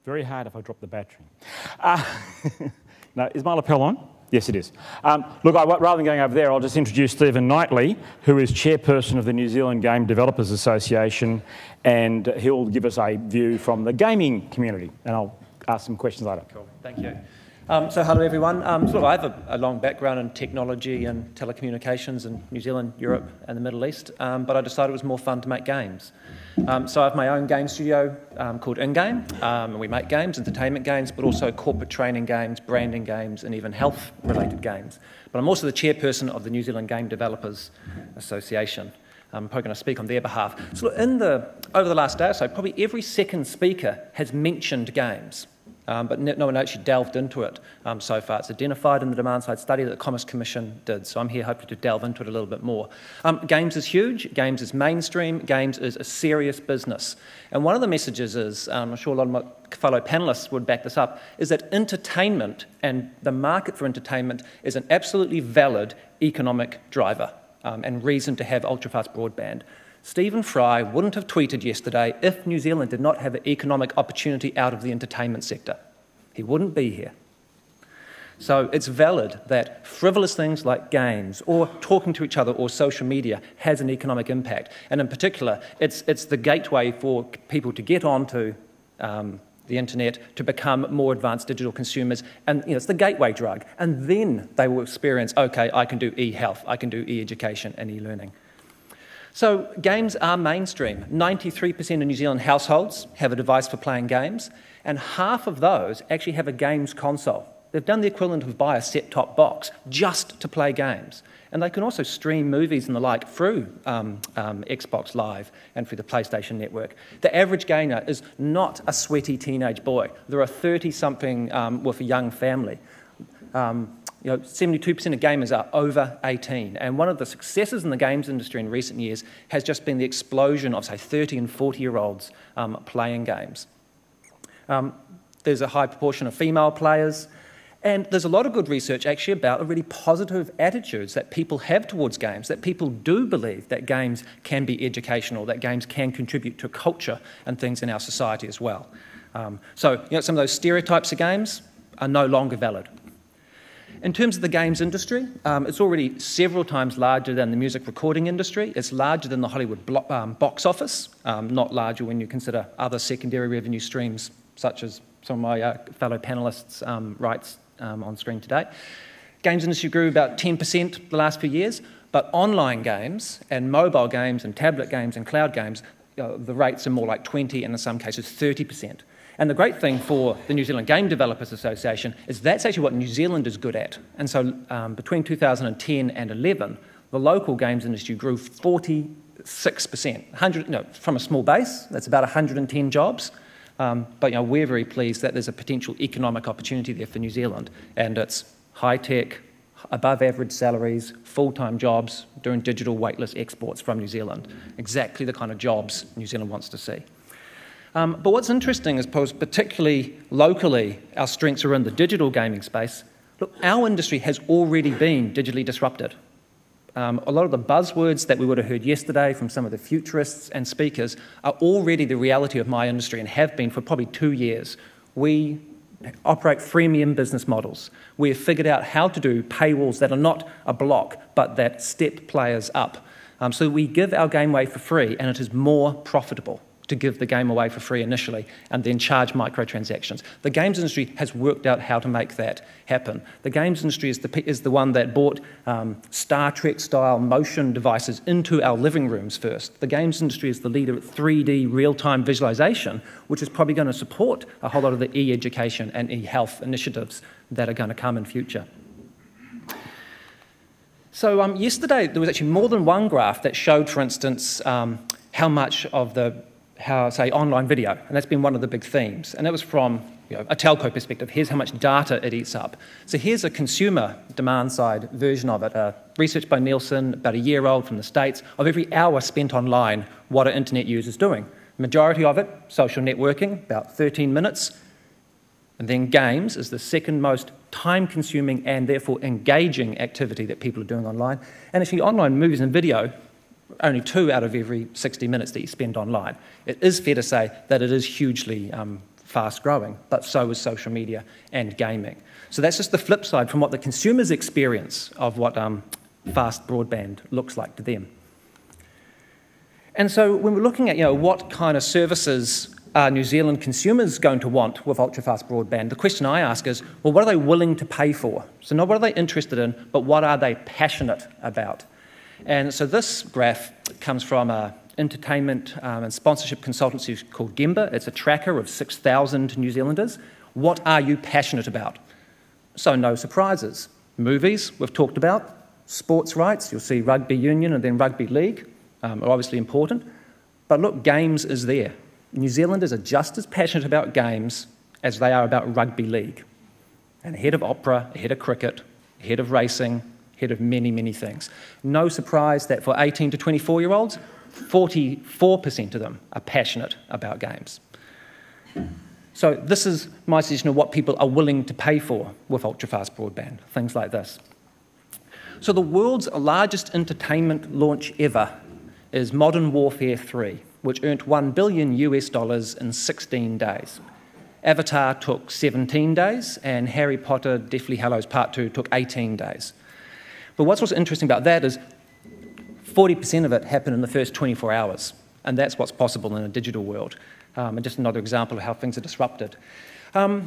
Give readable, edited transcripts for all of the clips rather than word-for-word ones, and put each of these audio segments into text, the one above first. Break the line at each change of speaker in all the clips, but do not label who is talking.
Very hard if I drop the battery. No, is my lapel on? Yes, it is. Look, rather than going over there, I'll just introduce Stephen Knightley, who is Chairperson of the New Zealand Game Developers Association, and he'll give us a view from the gaming community, and I'll ask some questions later.
Cool, thank you. So hello everyone. Look, I have a long background in technology and telecommunications in New Zealand, Europe and the Middle East, but I decided it was more fun to make games. So I have my own game studio called InGame, and we make games, entertainment games, but also corporate training games, branding games, and even health-related games. But I'm also the chairperson of the New Zealand Game Developers Association. I'm probably going to speak on their behalf. So look, over the last day or so, probably every second speaker has mentioned games. But no one actually delved into it so far. It's identified in the demand-side study that the Commerce Commission did, so I'm here hoping to delve into it a little bit more. Games is huge, games is mainstream, games is a serious business. And one of the messages is, I'm sure a lot of my fellow panellists would back this up, is that entertainment and the market for entertainment is an absolutely valid economic driver and reason to have ultra-fast broadband. Stephen Fry wouldn't have tweeted yesterday if New Zealand did not have an economic opportunity out of the entertainment sector. He wouldn't be here. So it's valid that frivolous things like games or talking to each other or social media has an economic impact. And in particular, it's the gateway for people to get onto the internet, to become more advanced digital consumers. And it's the gateway drug. And then they will experience, okay, I can do e-health, I can do e-education and e-learning. So games are mainstream. 93% of New Zealand households have a device for playing games, and half of those actually have a games console. They've done the equivalent of buy a set-top box just to play games. And they can also stream movies and the like through Xbox Live and through the PlayStation Network. The average gamer is not a sweaty teenage boy. There are 30-something with a young family. 72% of gamers are over 18. And one of the successes in the games industry in recent years has just been the explosion of, say, 30 and 40-year-olds playing games. There's a high proportion of female players. And there's a lot of good research actually about the really positive attitudes that people have towards games, that people do believe that games can be educational, that games can contribute to culture and things in our society as well. So some of those stereotypes of games are no longer valid. In terms of the games industry, it's already several times larger than the music recording industry. It's larger than the Hollywood box office, not larger when you consider other secondary revenue streams, such as some of my fellow panellists' rights on screen today. Games industry grew about 10% the last few years, but online games and mobile games and tablet games and cloud games, the rates are more like 20 and in some cases 30%. And the great thing for the New Zealand Game Developers Association is that's actually what New Zealand is good at. And so between 2010 and 11, the local games industry grew 46%. From a small base, that's about 110 jobs. But we're very pleased that there's a potential economic opportunity there for New Zealand. And it's high-tech, above-average salaries, full-time jobs, doing digital waitlist exports from New Zealand. Exactly the kind of jobs New Zealand wants to see. But what's interesting is, particularly locally, our strengths are in the digital gaming space. Look, our industry has already been digitally disrupted. A lot of the buzzwords that we would have heard yesterday from some of the futurists and speakers are already the reality of my industry and have been for probably 2 years. We operate freemium business models. We have figured out how to do paywalls that are not a block, but that step players up. So we give our game away for free, and it is more profitable to give the game away for free initially and then charge microtransactions. The games industry has worked out how to make that happen. The games industry is the one that brought Star Trek-style motion devices into our living rooms first. The games industry is the leader at 3D real-time visualization, which is probably going to support a whole lot of the e-education and e-health initiatives that are going to come in future. So yesterday, there was actually more than one graph that showed, for instance, how much of say, online video, and that's been one of the big themes. And that was from a telco perspective. Here's how much data it eats up. So here's a consumer demand-side version of it. Research by Nielsen, about a year old from the States, of every hour spent online, what are internet users doing? Majority of it, social networking, about 13 minutes. And then games is the second most time-consuming and therefore engaging activity that people are doing online. And actually online movies and video, only 2 out of every 60 minutes that you spend online. It is fair to say that it is hugely fast growing, but so is social media and gaming. So that's just the flip side from what the consumers experience of what fast broadband looks like to them. And so when we're looking at what kind of services are New Zealand consumers going to want with ultra-fast broadband, the question I ask is, well, what are they willing to pay for? So not what are they interested in, but what are they passionate about? And so this graph comes from an entertainment and sponsorship consultancy called Gemba. It's a tracker of 6,000 New Zealanders. What are you passionate about? So no surprises. Movies, we've talked about. Sports rights, you'll see rugby union and then rugby league are obviously important. But look, games is there. New Zealanders are just as passionate about games as they are about rugby league. And ahead of opera, ahead of cricket, ahead of racing, ahead of many, many things. No surprise that for 18 to 24-year-olds, 44% of them are passionate about games. So this is my suggestion of what people are willing to pay for with ultra-fast broadband, things like this. So the world's largest entertainment launch ever is Modern Warfare 3, which earned $1 billion in 16 days. Avatar took 17 days, and Harry Potter Deathly Hallows Part 2 took 18 days. But what's interesting about that is 40% of it happened in the first 24 hours, and that's what's possible in a digital world. And just another example of how things are disrupted. But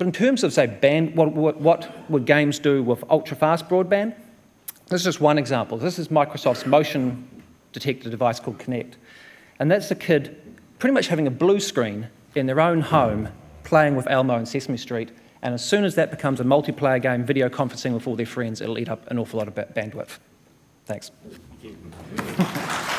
in terms of, say, what would games do with ultra-fast broadband? This is just one example. This is Microsoft's motion detector device called Kinect. And that's a kid pretty much having a blue screen in their own home, playing with Elmo and Sesame Street. And as soon as that becomes a multiplayer game, video conferencing with all their friends, it'll eat up an awful lot of bandwidth. Thanks.
Thank you.